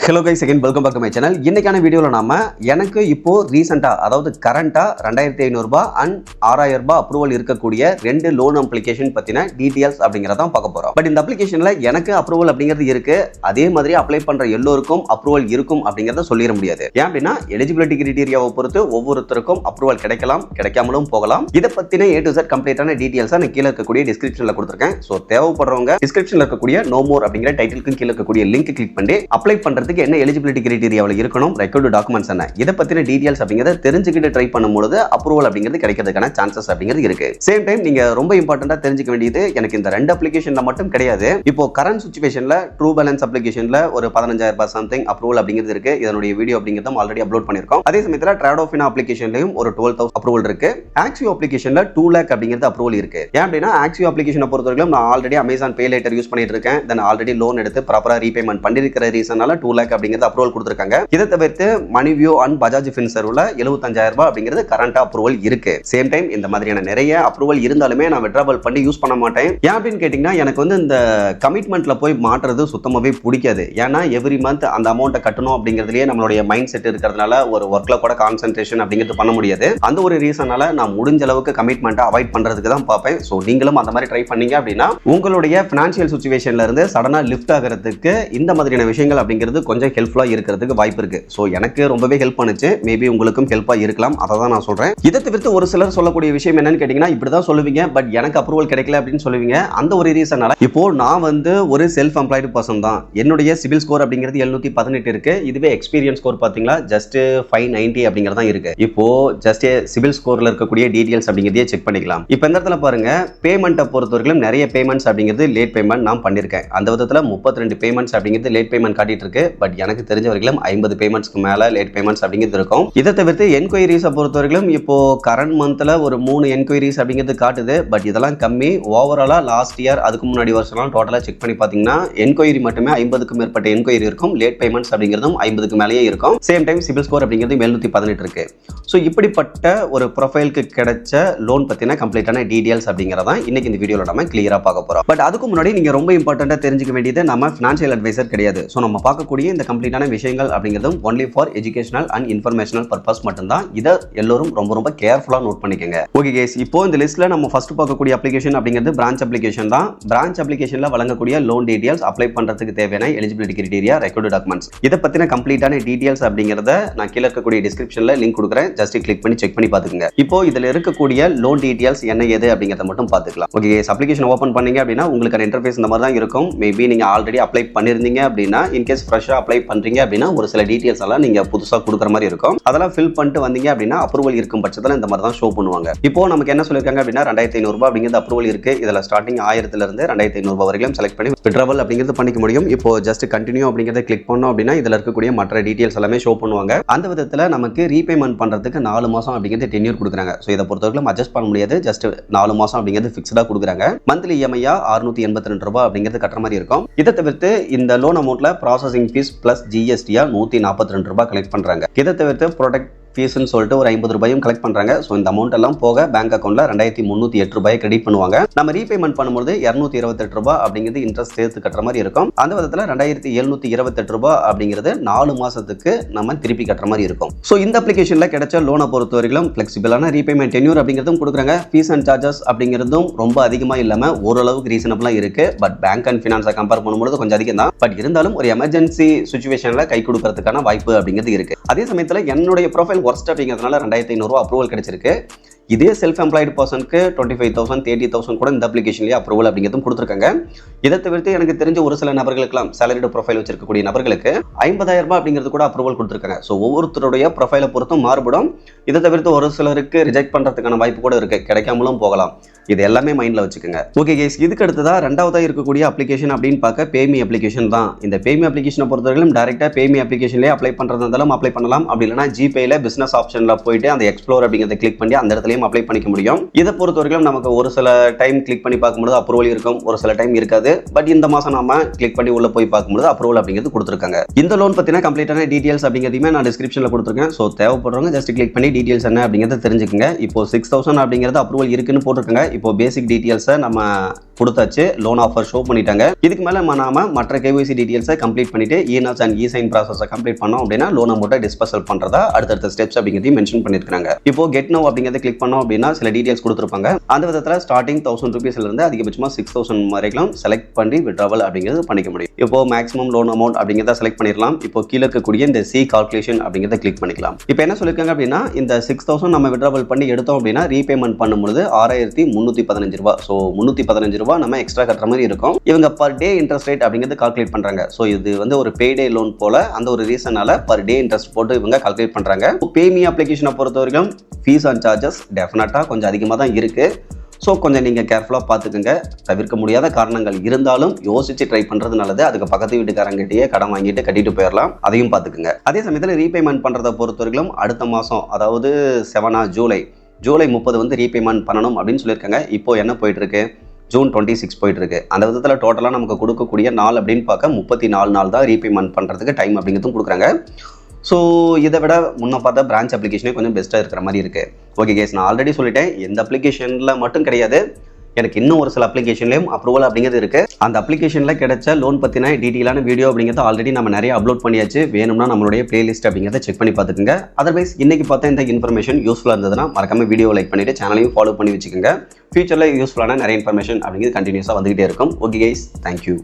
Hello guys, second welcome back to my channel. இன்னைக்கான வீடியோவில் நாம எனக்கு இப்போ ரீசெண்டாக, அதாவது கரண்டாக 2500 ரூபாய் அண்ட் 6000 ரூபாய் அப்ரூவல் இருக்கக்கூடிய ரெண்டு லோன் அப்ளிகேஷன் பற்றின டீட்டெயில்ஸ் அப்படிங்கிறத பார்க்க போகிறோம். பட் இந்த அப்ளிகேஷனில் எனக்கு அப்ரூவல் அப்படிங்கிறது இருக்கு, அதே மாதிரி அப்ளை பண்ணுற எல்லோருக்கும் அப்ரூவல் இருக்கும் அப்படிங்கிறத சொல்லிட முடியாது. ஏன் அப்படின்னா எலிஜிபிலிட்டி கிரைட்டீரியாவை பொறுத்து ஒவ்வொருத்தருக்கும் அப்ரூவல் கிடைக்கலாம், கிடைக்காமலும் போகலாம். இதை பற்றின A to Z கம்ப்ளீட்டான டீட்டெயில்ஸை நான் கீழே இருக்கக்கூடிய டிஸ்கிரிப்ஷனில் கொடுத்துருக்கேன். ஸோ தேவைப்படுறவங்க டிஸ்கிரிப்ஷனில் இருக்கக்கூடிய நோ மோர் அப்படிங்கிற டைட்டிலுக்கு கீழே இருக்கக்கூடிய லிங்க் கிளிக் பண்ணி அப்ளை பண்ணுறது என்ன எலிஜிபிலிட்டி கிரைட்டீரியாவில் இருக்கணும், ரெக்கார்டு டாக்குமெண்ட்ஸ் என்ன, இதை பத்தின டீடைல்ஸ் அப்படிங்கறத தெரிஞ்சுக்கிட்டு ட்ரை பண்ணும்போது அப்ரூவல் அப்படிங்கிறது கிடைக்கிறதுக்கான சான்சஸ் அப்படிங்கிறது இருக்கு. சேம் டைம் நீங்க ரொம்ப இம்பார்ட்டண்டா தெரிஞ்சுக்க வேண்டியது, எனக்கு இந்த ரெண்டு அப்ளிகேஷன்ல மட்டும் கிடையாது. இப்போ கரண்ட் சிச்சுவேஷன்ல ட்ரூ பேலன்ஸ் அப்ளிகேஷன்ல ஒரு 15000 ரூபாய் சம்திங் அப்ரூவல் அப்படிங்கிறது இருக்கு. இதனுடைய வீடியோ அப்படிங்கிறதும் ஆல்ரெடி அப்லோட் பண்ணிருக்கோம். அதே சமயத்தில் ட்ராடோஃபினா அப்ளிகேஷன்லயும் ஒரு 12,000 அப்ரூவல் இருக்கு. ஆக்சியோ அப்ளிகேஷன்ல 2 lakh அப்படிங்கிறது அப்ரூவல் இருக்கு. ஏன் அப்படின்னா ஆக்சியோ அப்ளிகேஷனை பொறுத்தவரைக்கும் நான் already Amazon pay later use பண்ணிட்டு இருக்கேன். தென் ஆல்ரெடி லோன் எடுத்து ப்ராப்பரா ரீபேமெண்ட் பண்ணிருக்கிற ரீசனால 2 lakh அப்படிங்கிறது அப்ரூவல் கொடுத்திருக்காங்க. இதை தவிர்த்து மணிவியோ அண்ட் பஜாஜ் ஃபின்சர்வ்ல 75000 ரூபாய் அப்படிங்கிறது கரண்ட் அப்ரூவல் இருக்கு. சேம் டைம் இந்த மாதிரியான நிறைய அப்ரூவல் இருந்தாலுமே நான் வித்ட்ராவல் பண்ணி யூஸ் பண்ண மாட்டேன். ஏன் அப்படின்னு கேட்டீங்கன்னா, எனக்கு வந்து இந்த கமிட்மெண்ட்ல போய் மாற்றுறது சுத்தமாவே பிடிக்காது. ஏன்னா எவ்ரி மந்த் அந்த அமௌண்ட்டை கட்டணும் அப்படிங்கிறதுலயே நம்மளுடைய மைண்ட் செட் இருக்கிறதுனால ஒரு ஒர்க்ல கூட கான்சென்ட்ரேஷன் அப்படிங்கிறது பண்ண முடியாது. அந்த ஒரு ரீசனால நான் முடிஞ்ச அளவுக்கு கமிட்மெண்ட்டை அவாய்ட் பண்றதுக்கு தான் பார்ப்பேன். ஸோ நீங்களும் அந்த மாதிரி ட்ரை பண்ணீங்க அப்படின்னா உங்களுடைய பினான்சியல் சிச்சுவேஷன்ல இருந்து சடனா லிஃப்ட் ஆகிறதுக்கு இந்த மாதிரியான விஷயங்கள் அப்படிங்கிறது கொஞ்சம் ஹெல்ப்ஃபுல்லா இருக்கிறதுக்கு வாய்ப்பு இருக்கு. ஸோ எனக்கு ரொம்பவே ஹெல்ப் பண்ணுச்சு. மேபி உங்களுக்கும் ஹெல்ப்பா இருக்கலாம், அதை தான் நான் சொல்றேன். இதை தவிர்த்து ஒரு சிலர் சொல்லக்கூடிய விஷயம் என்னன்னு கேட்டீங்கன்னா, இப்படிதான் சொல்லுவீங்க, பட் எனக்கு அப்ரூவல் கிடைக்கல அப்படின்னு சொல்லுவீங்க. அந்த ஒரு ரீசனால இப்போ நான் வந்து ஒரு செல்ஃப் எம்ப்ளாய்டு பர்சன் தான். என்னுடைய சிவில் ஸ்கோர் அப்படிங்கிறது 718 இருக்கு. இதுவே எக்ஸ்பீரியன்ஸ் ஸ்கோர் பாத்தீங்களா ஜஸ்ட் 590 அப்படிங்கிறதா இருக்கு. இப்போ ஜஸ்ட் சிவில் ஸ்கோர்ல இருக்கக்கூடிய டீடைல்ஸ் அப்படிங்கிறதே செக் பண்ணிக்கலாம். இப்போ இந்த இடத்துல பாருங்க, பேமெண்ட்டை பொறுத்தவரைக்கும் நிறைய பேமெண்ட்ஸ் அப்படிங்கிறது லேட் பேமெண்ட் நான் பண்ணிருக்கேன். அந்த விதத்துல 32 பேமெண்ட்ஸ் அப்படிங்கிறது லேட் பேமெண்ட் காட்டிட்டு இருக்கு. பட் எனக்கு தெரிஞ்ச வரைக்கும் 50 பேமெண்ட்ஸ்க்கு மேல லேட் பேமெண்ட்ஸ் அப்படிங்கிறது இருக்கும். இதை தவிர்த்து என்கொயரிஸை பொறுத்தவரைக்கும் இப்போ கரண்ட் மந்த்ல ஒரு 3 என்கொயரிஸ் அப்படிங்கிறது காட்டுது. பட் இதெல்லாம் கம்மி. ஓவராலா லாஸ்ட் இயர் அதுக்கு முன்னாடி வருஷம் டோட்டலா செக் பண்ணி பாத்தீங்கன்னா என்கொயரி மட்டுமே 50க்கும் மேற்பட்ட என்கொயரி இருக்கும். லேட் பேமெண்ட்ஸ் அப்படிங்கிறதும் 50க்கு மேலேயே இருக்கும். சேம் டைம் சிபில் ஸ்கோர் அப்படிங்கிறது 718 இருக்கு. ஸோ இப்படிப்பட்ட ஒரு ப்ரொஃபைலுக்கு கிடைச்ச லோன் பத்தின கம்ப்ளீட்டான டீடைல்ஸ் அப்படிங்கிறதா இன்னைக்கு இந்த வீடியோல நம்ம கிளியரா பார்க்க போறோம். பட் அதுக்கு முன்னாடி நீங்க ரொம்ப இம்பார்ட்டண்டா தெரிஞ்சுக்க வேண்டியது, நம்ம ஃபினான்ஷியல் அட்வைசர் கிடையாது. ஸோ நம்ம பார்க்கக்கூடிய இந்த கம்ப்ளீட்டான விஷயங்கள் அப்படிங்கிறதும் only for educational and informational purpose மட்டும்தான். இதை எல்லோரும் ரொம்ப கேர்ஃபுல்லா நோட் பண்ணிக்கங்க. ஓகே கேஸ், இப்போ இந்த லிஸ்ட்ல நம்ம ஃபர்ஸ்ட் பார்க்கக்கூடிய அப்ளிகேஷன் அப்படிங்கிறது பிரான்ச் அப்ளிகேஷன் தான். பிரான்ச் அப்ளிகேஷன்ல வழங்கக்கூடிய லோன் டீடைல்ஸ், அப்ளை பண்றதுக்கு தேவையான எலிஜிபிலிட்டி கிரைட்டீரியா, ரெக்கார்டு டாக்குமெண்ட்ஸ், இதை பத்தின கம்ப்ளீட்டான டீடைல்ஸ் அப்படிங்கிறத நான் கீழே இருக்கக்கூடிய டிஸ்கிரிப்ஷன்ல லிங்க் கொடுக்குறேன். ஜஸ்ட் கிளிக் பண்ணி செக் பண்ணி பாத்துக்கங்க. இப்போ இதுல இருக்கக்கூடிய லோன் டீடைல்ஸ் என்ன ஏது அப்படிங்கறத மட்டும் பாத்துக்கலாம். ஓகே கேஸ், அப்ளிகேஷன் ஓபன் பண்ணீங்க அப்படின்னா உங்களுக்கான இன்டர்ஃபேஸ் இந்த மாதிரி தான் இருக்கும். மேபி நீங்க ஆல்ரெடி அப்ளை பண்ணிருந்தீங்க அப்படின்னா, இன்கேஸ் ஃப்ரெஷ்ஷா அப்ளை பண்றீங்க அப்படின்னா ஒரு சில டீடைல்ஸ் எல்லாம் நீங்க புதுசா கொடுக்குற மாதிரி இருக்கும். அதெல்லாம் ஃபில் பண்ணிட்டு வந்தீங்க அப்படின்னா அப்ரூவல் இருக்கும் பட்சத்தில் இந்த மாதிரி தான் ஷோ பண்ணுவாங்க. இப்போ நமக்கு என்ன சொல்லிருக்காங்க அப்படின்னா 2500 ரூபாய் அப்படிங்கிறது அப்ரூவல் இருக்கு. இதுல ஸ்டார்டிங் 1000 இருந்து 2500 ரூபாய் வரைக்கும் செலக்ட் பண்ணி வித்ட்ராவல் அப்படிங்கிறது பண்ணிக்க முடியும். இப்போ ஜஸ்ட் கண்டினியூ அப்படிங்கிறத கிளிக் பண்ணோம் அப்படின்னா இதுல இருக்கக்கூடிய மற்ற டீடைல்ஸ் எல்லாமே ஷோ பண்ணுவாங்க. அந்த விதத்துல நமக்கு ரீபேமெண்ட் பண்றதுக்கு 4 மாசம் அப்படிங்கிறது டென்யூர் கொடுக்குறாங்க. ஸோ இதை பொறுத்தவரைக்கும் அட்ஜஸ்ட் பண்ண முடியாது. ஜஸ்ட் 4 மாசம் அப்படிங்கிறது ஃபிக்ஸ்டா கொடுக்குறாங்க. மந்த்லி இஎம்ஐயா 682 ரூபாய் அப்படிங்கிறது கட்டுற மாதிரி இருக்கும். இதை தவிர்த்து இந்த லோன் அமௌண்ட்ல ப்ராசஸிங் ஃபீஸ் பிளஸ் ஜிஎஸ்டியா 142 ரூபாய் கலெக்ட் பண்றாங்க. இதை தவிர்த்து ப்ராடக்ட் ஃபீஸ்ன்னு சொல்லிட்டு ஒரு 50 ரூபாயும் கலெக்ட் பண்றாங்க. ஸோ இந்த அமௌண்ட் எல்லாம் போக பேங்க் அக்கௌண்ட்ல 2308 ரூபாய் கிரெடிட் பண்ணுவாங்க. நம்ம ரீபேமெண்ட் பண்ணும்போது 228 ரூபாய் அப்படிங்கிறது இன்ட்ரெஸ்ட் சேர்த்து கட்டுற மாதிரி இருக்கும். அந்த விதத்தில் 2728 ரூபாய் அப்படிங்கிறது 4 மாசத்துக்கு நம்ம திருப்பி கட்டுற மாதிரி இருக்கும். ஸோ இந்த அப்ளிகேஷன்ல கிடைச்ச லோனை பொறுத்த வரைக்கும் ஃபிளெக்சிபிளான ரீபேமெண்ட் டென்யூர் அப்படிங்கிறதும் கொடுக்குறாங்க. ஃபீஸ் அண்ட் சார்ஜஸ் அப்படிங்கிறதும் ரொம்ப அதிகமா இல்லாம ஓரளவுக்கு ரீசனபிளா இருக்கு. பட் பேங்க் அண்ட் ஃபினான்ஸை கம்பேர் பண்ணும்போது கொஞ்சம் அதிகம் தான். பட் இருந்தாலும் ஒரு எமர்ஜென்சி சுச்சுவேஷன்ல கை கொடுக்கறதுக்கான வாய்ப்பு அப்படிங்கிறது இருக்கு. அதே சமயத்தில் என்னுடைய ப்ரொஃபைல் ஒர்ஸ்ட் அப்படிங்கிறதுனால 2500 ரூபாய் அப்ரூவல் கிடைச்சிருக்கு. இதே செல்ஃப் எம்ப்ளாய்டு பர்சனுக்கு 25,000 30,000 கூட இந்த அப்ளிகேஷன்லேயே அப்ரூவல் அப்படிங்கிறதும் கொடுத்துருக்காங்க. இதை தவிர்த்து எனக்கு தெரிஞ்ச ஒரு சில நபர்களுக்கெல்லாம் சேலரிடு ப்ரொஃபைல் வச்சிருக்கக்கூடிய நபர்களுக்கு 50,000 ரூபாய் அப்படிங்கிறது கூட அப்ரூவல் கொடுத்துருக்காங்க. ஸோ ஒவ்வொருத்தருடைய ப்ரொஃபைலை பொறுத்தும் மாறுபடும். இதை தவிர்த்து ஒரு சிலருக்கு ரிஜெக்ட் பண்றதுக்கான வாய்ப்பு கூட இருக்கு, கிடைக்காமலும் போகலாம். இது எல்லாமே மைண்ட்ல வச்சுக்கோங்க. ஓகே கேஸ், இதுக்கு அடுத்ததா ரெண்டாவதா இருக்கக்கூடிய அப்ளிகேஷன் அப்படின்னு பார்க்க பேமி அப்ளிகேஷன் தான். இந்த பேமி அப்ளிகேஷனை பொறுத்தவரைக்கும் டைரக்டா பேமி அப்ளிகேஷன்லேயே அப்ளை பண்றதா இருந்தாலும் அப்ளை பண்ணலாம். அப்படி இல்லைனா ஜிபேல பிசினஸ் ஆப்ஷன்ல போயிட்டு அந்த எக்ஸ்ப்ளோர் அப்படிங்கிறத கிளிக் பண்ணி அந்த இடத்துலயும் அப்ளை பண்ணிக்க முடியும். இதை பொறுத்தவரைக்கும் நமக்கு ஒரு சில டைம் கிளிக் பண்ணி பார்க்கும்போது அப்ரூவல் இருக்கும், ஒரு சில டைம் இருக்காது. பட் இந்த மாசம் நாம கிளிக் பண்ணி உள்ள போய் பார்க்கும்போது அப்ரூவல் அப்படிங்கிறது கொடுத்துருக்காங்க. இந்த லோன் பத்தின கம்ப்ளீட்டான டீடைல்ஸ் அப்படிங்கிறதையுமே நான் டிஸ்கிரிப்ஷன்ல கொடுத்துருக்கேன். ஸோ தேவைப்படுறவங்க ஜஸ்ட் கிளிக் பண்ணி டீடைல்ஸ் என்ன அப்படிங்கிறத தெரிஞ்சுக்கங்க. இப்போ 6000 அப்படிங்கிறது அப்ரூவல் இருக்குன்னு போட்டிருக்காங்க. இப்போ பேசிக் டீடைல்ஸை நம்ம கொடுத்தாச்சு, லோன் ஆஃபர் ஷோ பண்ணிட்டாங்க. இதுக்கு மேலே நாம மற்ற கேஒய்சி டீடைல்ஸை கம்ப்ளீட் பண்ணிட்டு இஎன்ஆர்ஸ் அண்ட் இ-சைன் ப்ராசஸை கம்ப்ளீட் பண்ணோம் அப்படின்னா லோன் அமௌண்ட்டை டிஸ்பர்சல் பண்ணுறதா அடுத்தடுத்த ஸ்டெப்ஸ் அப்படிங்கிறதையும் மென்ஷன் பண்ணியிருக்காங்க. இப்போ கெட் நவ் அப்படிங்கிறத கிளிக் பண்ணோம் அப்படின்னா சில டீடைல்ஸ் கொடுத்துருப்பாங்க. அந்த விதத்தில் ஸ்டார்டிங் 1000 ரூபீஸ்லேருந்து அதிகபட்சமாக 6000 வரைக்கும் செலக்ட் பண்ணி விட்ராவல் அப்படிங்கிறது பண்ணிக்க முடியும். இப்போ மேக்ஸிமம் லோன் அமௌண்ட் அப்படிங்கிறத செலக்ட் பண்ணிடலாம். இப்போ கீழே இருக்கக்கூடிய இந்த சி கால்குலேஷன் அப்படிங்கிறத கிளிக் பண்ணிக்கலாம். இப்போ என்ன சொல்லியிருக்காங்க அப்படின்னா இந்த 6000 நம்ம விட்ராவல் பண்ணி எடுத்தோம் அப்படின்னா ரீபேமெண்ட் பண்ணும்போது 6315 ரூபா. ஸோ 315 ரூபா நம்ம எக்ஸ்ட்ரா கட்டுற மாதிரி இருக்கும். இவங்க பர் டே இன்ட்ரெஸ்ட் ரேட் அப்படிங்கிறது கால்குலேட் பண்றாங்க. ஸோ இது வந்து ஒரு பேடே லோன் போல அந்த ஒரு ரீசனால பர் டே இன்ட்ரெஸ்ட் போட்டு இவங்க கால்குலேட் பண்றாங்க. பேமி அப்ளிகேஷனை பொறுத்த வரைக்கும் ஃபீஸ் அண்ட் சார்ஜஸ் டெஃபினட்டா கொஞ்சம் அதிகமாக தான் இருக்கு. ஸோ கொஞ்சம் நீங்கள் கேர்ஃபுல்லாக பார்த்துக்குங்க. தவிர்க்க முடியாத காரணங்கள் இருந்தாலும் யோசிச்சு ட்ரை பண்ணுறது நல்லது. அதுக்கு பக்கத்து வீட்டுக்காரங்கிட்டயே கடன் வாங்கிட்டு கட்டிட்டு போயிடலாம், அதையும் பார்த்துக்குங்க. அதே சமயத்தில் ரீபேமெண்ட் பண்ணுறதை பொறுத்தவரைக்கும் அடுத்த மாதம் அதாவது 7 ஜூலை 30 வந்து ரீபேமெண்ட் பண்ணணும் அப்படின்னு சொல்லியிருக்காங்க. இப்போ என்ன போயிட்டு இருக்கு, ஜூன் 26 போயிட்டு இருக்கு. அந்த விதத்தில் டோட்டலாக நமக்கு கொடுக்கக்கூடிய நாள் அப்படின்னு பார்க்க 34 நாள் தான் ரீபேமெண்ட் பண்ணுறதுக்கு டைம் அப்படிங்கிறதும் கொடுக்குறாங்க. ஸோ இதை விட முன்ன பார்த்தா பிரான்ச் அப்ளிகேஷனே கொஞ்சம் பெஸ்ட்டாக இருக்கிற மாதிரி இருக்குது. ஓகே கேஸ், நான் ஆல்ரெடி சொல்லிட்டேன் எந்த அப்ளிகேஷனில் மட்டும் கிடையாது, எனக்கு இன்னும் ஒரு சில அப்ளிகேஷன்லேயும் அப்ரூவல் அப்படிங்கிறது இருக்குது. அந்த அப்ளிகேஷனில் கிடைச்ச லோன் பற்றின டீட்டெயிலான வீடியோ அப்படிங்கிறது ஆல்ரெடி நம்ம நிறைய அப்லோட் பண்ணியாச்சு. வேணும்னா நம்மளுடைய பிளேலிஸ்ட் அப்படிங்கிறத செக் பண்ணி பார்த்துக்குங்க. அதர்வைஸ் இன்னைக்கு பார்த்தா இந்த இன்ஃபர்மேஷன் யூஸ்ஃபுல்லாக இருந்ததுன்னா மறக்காம வீடியோ லைக் பண்ணிவிட்டு சேனலையும் ஃபாலோ பண்ணி வச்சுக்கோங்க. ஃபியூச்சரில் யூஸ்ஃபுல்லான நிறைய இன்ஃபர்மேஷன் அப்படிங்கிறது கண்டினியூஸாக வந்துகிட்டே இருக்கும். Okay guys, thank you.